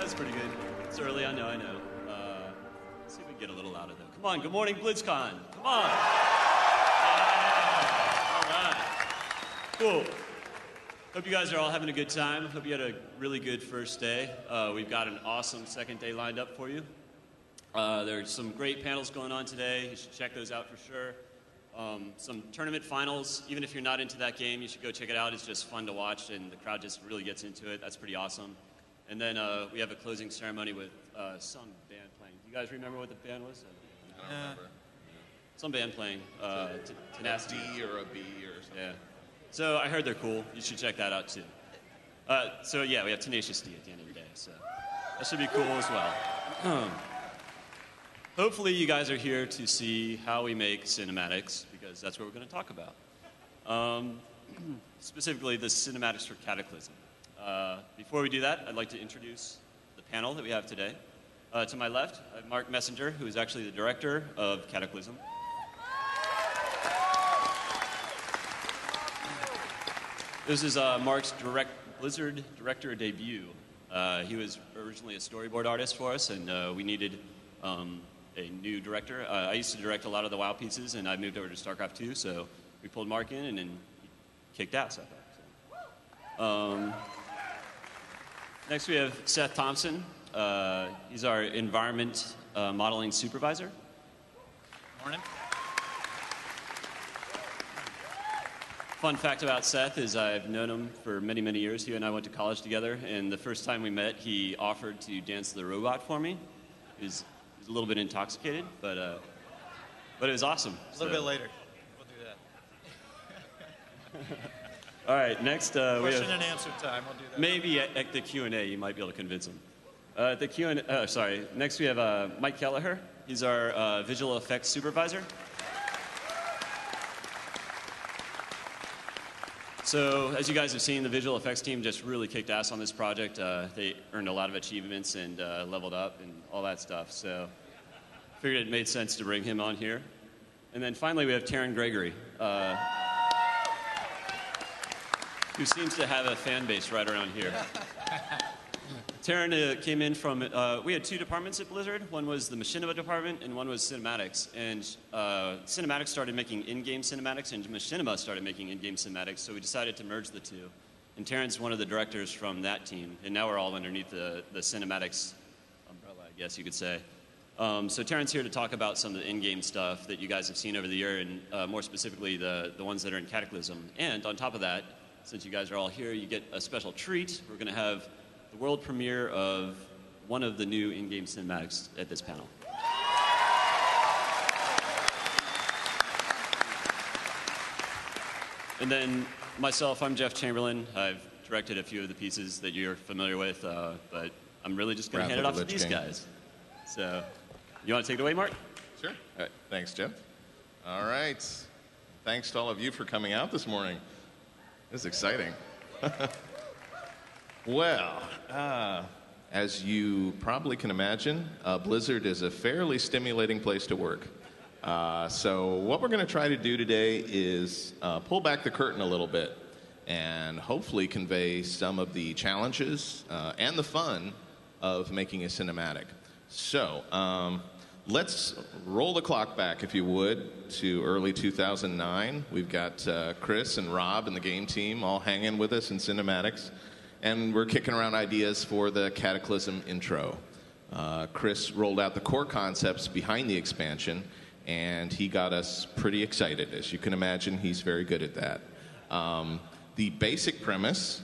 That's pretty good. It's early, I know. Let's see if we can get a little louder, though. Come on, good morning, Blizzcon. Come on. Yeah. All right. Cool. Hope you guys are all having a good time. Hope you had a really good first day. We've got an awesome second day lined up for you. There's some great panels going on today. You should check those out for sure. Some tournament finals. Even if you're not into that game, you should go check it out. It's just fun to watch, and the crowd just really gets into it. That's pretty awesome. And then we have a closing ceremony with some band playing. Do you guys remember what the band was? I don't remember. Some band playing. Tenacity. A D or a B or something. Yeah. So I heard they're cool. You should check that out too. So yeah, we have Tenacious D at the end of the day. So that should be cool as well. Hopefully you guys are here to see how we make cinematics, because that's what we're going to talk about. Specifically, the cinematics for Cataclysm. Before we do that, I'd like to introduce the panel that we have today. To my left, I have Mark Messenger, who is actually the director of Cataclysm. This is Mark's Blizzard director debut. He was originally a storyboard artist for us, and we needed a new director. I used to direct a lot of the WoW pieces, and I moved over to StarCraft 2, so we pulled Mark in, and then he kicked ass, I thought. So. Next we have Seth Thompson. He's our environment modeling supervisor. Morning. Fun fact about Seth is I've known him for many, many years. He and I went to college together, and the first time we met, he offered to dance the robot for me. He was a little bit intoxicated, but it was awesome. A little bit later. We'll do that. All right, next we have... Question and answer time. We'll do that. Maybe at the Q&A, you might be able to convince him. Next we have Mike Kelleher. He's our visual effects supervisor. So, as you guys have seen, the visual effects team just really kicked ass on this project. They earned a lot of achievements and leveled up and all that stuff. So, figured it made sense to bring him on here. And then finally, we have Terran Gregory, who seems to have a fan base right around here. Terran came in from, we had two departments at Blizzard. One was the Machinima department, and one was cinematics. And cinematics started making in-game cinematics, and Machinima started making in-game cinematics, so we decided to merge the two. And Terran's one of the directors from that team, and now we're all underneath the cinematics umbrella, I guess you could say. So Terran's here to talk about some of the in-game stuff that you guys have seen over the year, and more specifically, the ones that are in Cataclysm. And on top of that, since you guys are all here, you get a special treat. We're going to have the world premiere of one of the new in-game cinematics at this panel. And then myself, I'm Jeff Chamberlain. I've directed a few of the pieces that you're familiar with, but I'm really just going to hand it off to these guys. So, you want to take it away, Mark? Sure. All right. Thanks, Jeff. All right. Thanks to all of you for coming out this morning. This is exciting. Well, as you probably can imagine, Blizzard is a fairly stimulating place to work. So what we're going to try to do today is pull back the curtain a little bit and hopefully convey some of the challenges and the fun of making a cinematic. So let's roll the clock back, if you would, to early 2009. We've got Chris and Rob and the game team all hanging with us in cinematics. And we're kicking around ideas for the Cataclysm intro. Chris rolled out the core concepts behind the expansion, and he got us pretty excited. As you can imagine, he's very good at that. The basic premise,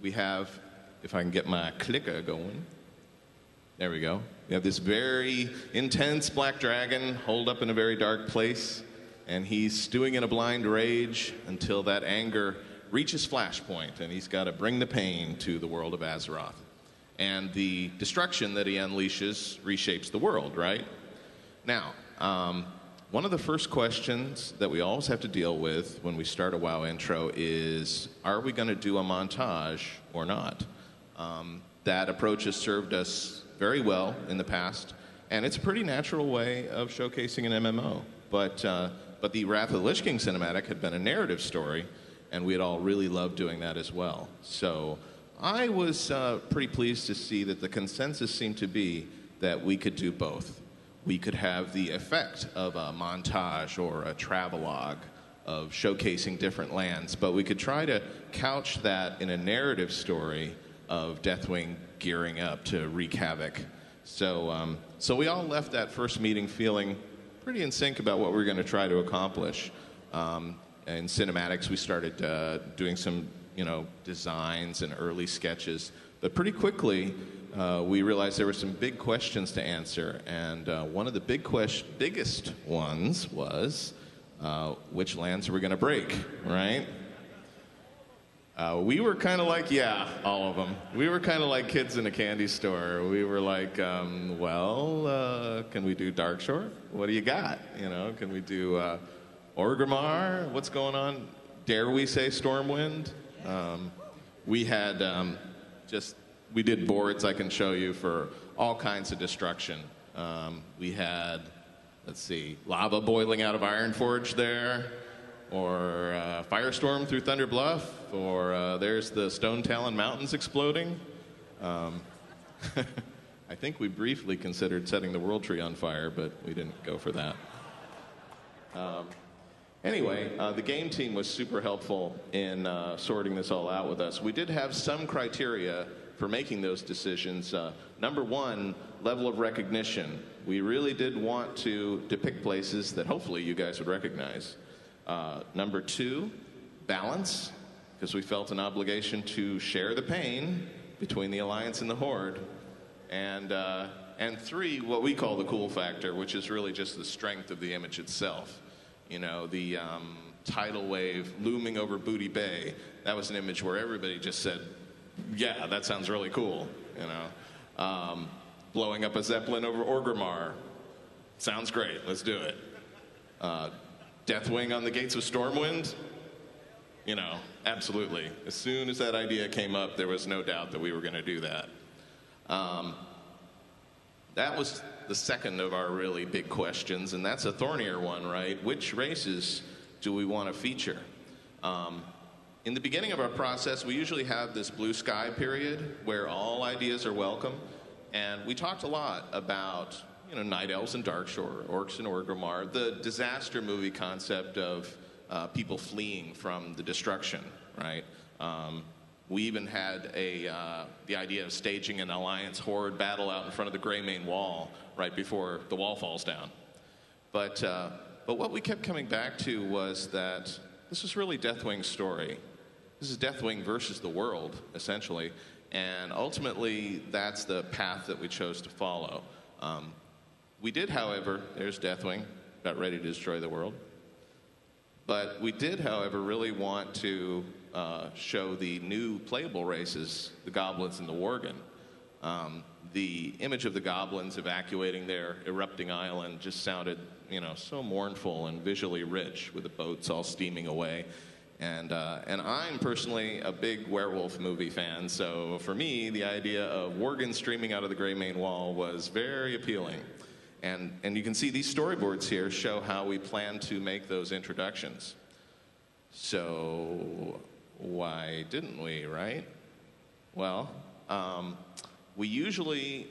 we have, if I can get my clicker going. There we go. We have this very intense black dragon holed up in a very dark place, and he's stewing in a blind rage until that anger reaches flashpoint, and he's got to bring the pain to the world of Azeroth. And the destruction that he unleashes reshapes the world, right? Now, one of the first questions that we always have to deal with when we start a WoW intro is, are we going to do a montage or not? That approach has served us very well in the past, and it's a pretty natural way of showcasing an MMO. But the Wrath of the Lich King cinematic had been a narrative story, and we had all really loved doing that as well. So I was pretty pleased to see that the consensus seemed to be that we could do both. We could have the effect of a montage or a travelogue of showcasing different lands, but we could try to couch that in a narrative story of Deathwing gearing up to wreak havoc. So we all left that first meeting feeling pretty in sync about what we were going to try to accomplish. In cinematics, we started doing some, designs and early sketches, but pretty quickly we realized there were some big questions to answer, and one of the biggest ones was which lands are we going to break, right? We were kind of like, yeah, all of them. We were kind of like kids in a candy store. We were like, can we do Darkshore? What do you got? Can we do Orgrimmar? What's going on? Dare we say Stormwind? We had we did boards I can show you for all kinds of destruction. We had, lava boiling out of Ironforge there, or Firestorm through Thunder Bluff, or there's the Stone Talon Mountains exploding. I think we briefly considered setting the World Tree on fire, but we didn't go for that. Anyway, the game team was super helpful in sorting this all out with us. We did have some criteria for making those decisions. Number one, level of recognition. We really did want to depict places that hopefully you guys would recognize. Number two, balance, because we felt an obligation to share the pain between the Alliance and the Horde. And three, what we call the cool factor, which is really just the strength of the image itself. The tidal wave looming over Booty Bay, that was an image where everybody just said, yeah, that sounds really cool. Blowing up a Zeppelin over Orgrimmar, sounds great, let's do it. Deathwing on the gates of Stormwind, absolutely. As soon as that idea came up, there was no doubt that we were going to do that. That was the second of our really big questions, and that's a thornier one, right? Which races do we want to feature? In the beginning of our process, we usually have this blue sky period where all ideas are welcome, and we talked a lot about Night Elves and Darkshore, Orcs and Orgrimmar, the disaster movie concept of people fleeing from the destruction, right? We even had the idea of staging an Alliance Horde battle out in front of the Greymane Wall right before the wall falls down. But what we kept coming back to was that this is really Deathwing's story. This is Deathwing versus the world, essentially. And ultimately, that's the path that we chose to follow. We did, however, there's Deathwing, about ready to destroy the world. But we did, however, really want to show the new playable races, the Goblins and the Worgen. The image of the Goblins evacuating their erupting island just sounded, so mournful and visually rich, with the boats all steaming away. And I'm personally a big werewolf movie fan, so for me, the idea of Worgen streaming out of the Greymane Wall was very appealing. And you can see these storyboards here show how we plan to make those introductions. So why didn't we, right? Well, we usually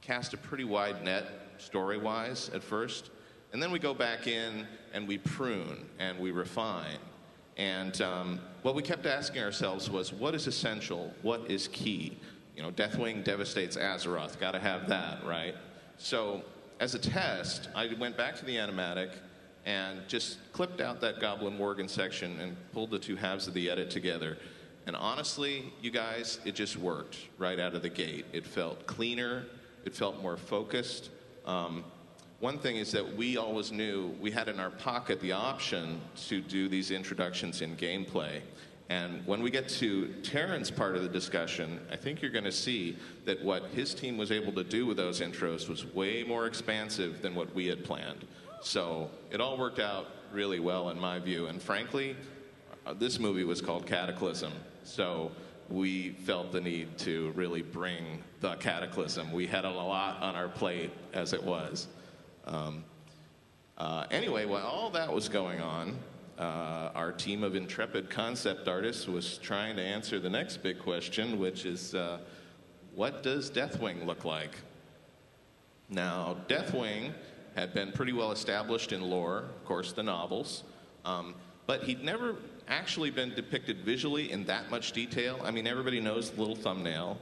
cast a pretty wide net story-wise at first, and then we go back in and we prune and we refine. And what we kept asking ourselves was, what is essential? What is key? Deathwing devastates Azeroth. Got to have that, right? So as a test, I went back to the animatic and just clipped out that Goblin Worgen section and pulled the two halves of the edit together. And honestly, you guys, it just worked right out of the gate. It felt cleaner. It felt more focused. One thing is that we always knew we had in our pocket the option to do these introductions in gameplay. And when we get to Terran's part of the discussion, I think you're going to see that what his team was able to do with those intros was way more expansive than what we had planned. So it all worked out really well in my view. And frankly, this movie was called Cataclysm. So we felt the need to really bring the Cataclysm. We had a lot on our plate as it was. Anyway, while all that was going on, our team of intrepid concept artists was trying to answer the next big question, which is, what does Deathwing look like? Now, Deathwing had been pretty well established in lore, of course, the novels, but he'd never actually been depicted visually in that much detail. I mean, everybody knows the little thumbnail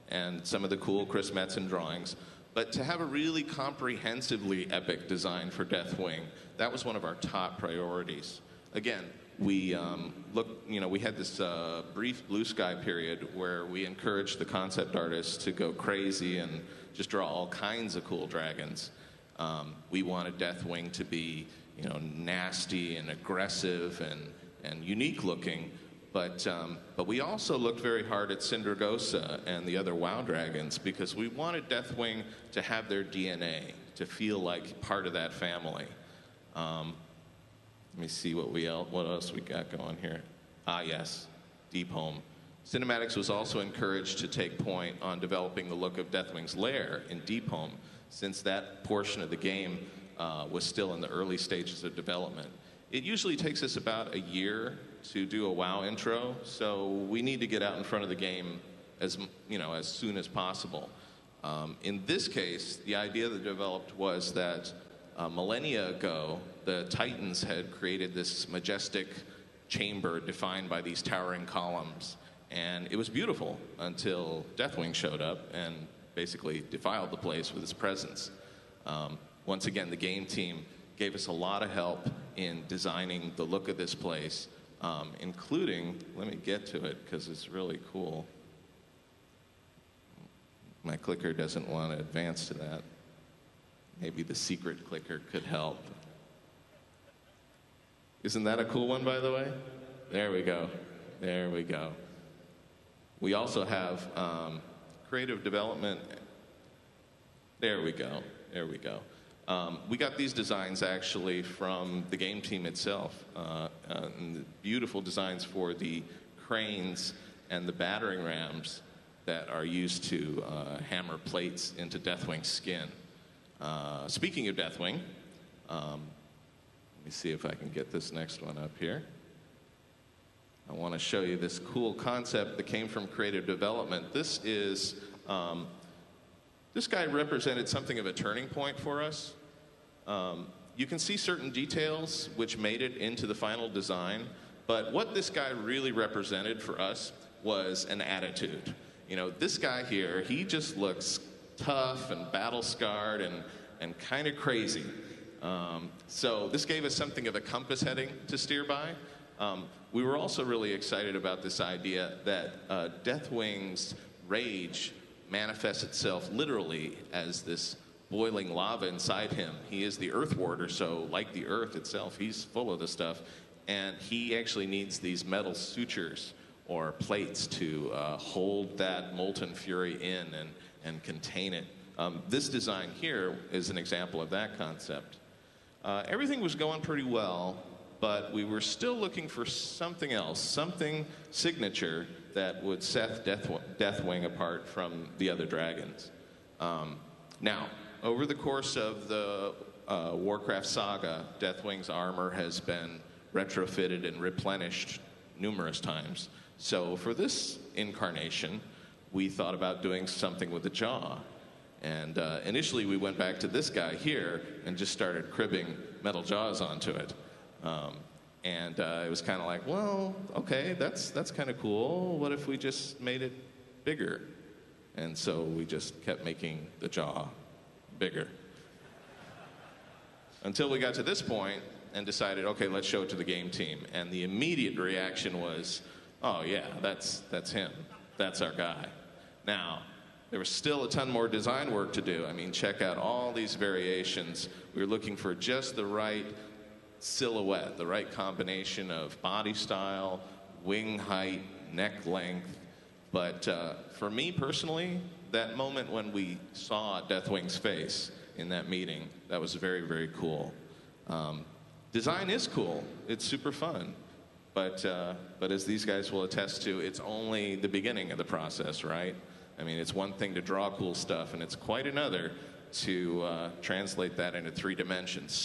and some of the cool Chris Metzen drawings, but to have a really comprehensively epic design for Deathwing, that was one of our top priorities. Again, we we had this brief blue sky period where we encouraged the concept artists to go crazy and just draw all kinds of cool dragons. We wanted Deathwing to be, nasty and aggressive and unique looking, but we also looked very hard at Syndragosa and the other WoW dragons because we wanted Deathwing to have their DNA, to feel like part of that family. Let me see what else we got going here. Ah, yes, Deep Home. Cinematics was also encouraged to take point on developing the look of Deathwing's lair in Deep Home, since that portion of the game was still in the early stages of development. It usually takes us about a year to do a WoW intro, so we need to get out in front of the game as soon as possible. In this case, the idea that developed was that millennia ago, the Titans had created this majestic chamber defined by these towering columns, and it was beautiful until Deathwing showed up and basically defiled the place with his presence. Once again, the game team gave us a lot of help in designing the look of this place, including, let me get to it because it's really cool. My clicker doesn't want to advance to that. Maybe the secret clicker could help. Isn't that a cool one, by the way? There we go. There we go. We also have creative development. There we go. There we go. We got these designs actually from the game team itself. And beautiful designs for the cranes and the battering rams that are used to hammer plates into Deathwing's skin. Speaking of Deathwing, let me see if I can get this next one up here. I want to show you this cool concept that came from creative development. This guy represented something of a turning point for us. You can see certain details which made it into the final design, but what this guy really represented for us was an attitude. This guy here, he just looks tough and battle-scarred and kind of crazy. So this gave us something of a compass heading to steer by. We were also really excited about this idea that Deathwing's rage manifests itself literally as this boiling lava inside him. He is the Earth Warder, so like the Earth itself, he's full of the stuff. And he actually needs these metal sutures or plates to hold that molten fury in and contain it. This design here is an example of that concept. Everything was going pretty well, but we were still looking for something else, something signature that would set Deathwing apart from the other dragons. Now, over the course of the Warcraft saga, Deathwing's armor has been retrofitted and replenished numerous times. So for this incarnation, we thought about doing something with the jaw. And initially, we went back to this guy here and just started cribbing metal jaws onto it. It was kind of like, well, okay, that's kind of cool. What if we just made it bigger? And so we just kept making the jaw bigger. Until we got to this point and decided, okay, let's show it to the game team. And the immediate reaction was, oh yeah, that's him. That's our guy. Now, there was still a ton more design work to do. I mean, check out all these variations. We were looking for just the right silhouette, the right combination of body style, wing height, neck length. But for me personally, that moment when we saw Deathwing's face in that meeting, that was very, very cool. Design is cool. It's super fun. But as these guys will attest to, it's only the beginning of the process, right? I mean, it's one thing to draw cool stuff, and it's quite another to translate that into 3 dimensions.